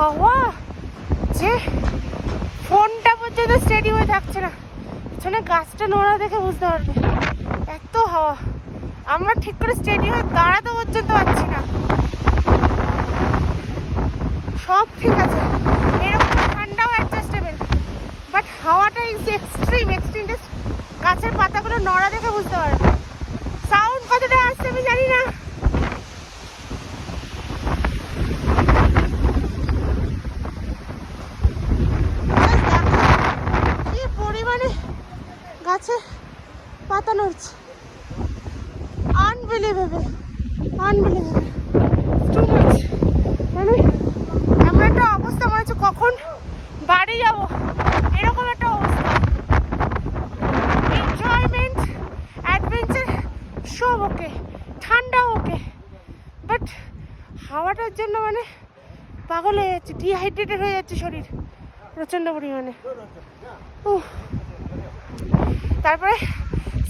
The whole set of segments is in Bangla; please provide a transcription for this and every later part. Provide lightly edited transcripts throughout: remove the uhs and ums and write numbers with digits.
হাওয়া যে ফোনটা পর্যন্ত স্টেডি হয়ে থাকছে না। পিছনে গাছটা নোড়া দেখে বুঝতে পারবে এত হাওয়া। আমরা ঠিক করে স্টেডি হয়ে দাঁড়াতে পর্যন্ত পারছি না। সব ঠিক আছে, এরকম ঠান্ডাও অ্যাডজাস্টেবল, বাট হাওয়াটা ইজ এক্সট্রিম। গাছের পাতাগুলো নড়া দেখে বুঝতে পারবে। সাউন্ড কতটা আসছে আমি জানি না। কি পরিমাণে গাছে পাতা নড়ছে, আনবিলিভেবল, আনবিলিভেবল, টু মাচ। মানে এমন একটা অবস্থা মনে হচ্ছে কখন বাড়ি যাব, এরকম একটা অবস্থা। এনজয়মেন্ট, অ্যাডভেঞ্চার সব ওকে, ঠান্ডা ওকে, বাট হাওয়াটার জন্য মানে পাগল হয়ে যাচ্ছে, ডিহাইড্রেটেড হয়ে যাচ্ছে শরীর প্রচণ্ড পরিমাণে। তারপরে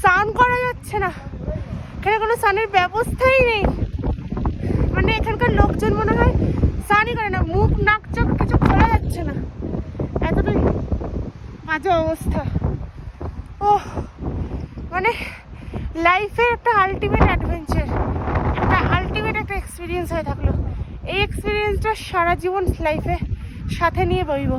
স্নান করা যাচ্ছে না, এখানে কোনো স্নানের ব্যবস্থাই নেই। মানে এখানকার লোকজন মনে হয় স্নানই করে না, মুখ নাক চোখ কিছু খোলা যাচ্ছে না, এতটাই বাজে অবস্থা। মানে লাইফের একটা আলটিমেট অ্যাডভেঞ্চার, একটা আলটিমেট একটা এক্সপিরিয়েন্স হয়ে থাকলো। এই এক্সপিরিয়েন্সটা সারা জীবন লাইফে সাথে নিয়ে বইব।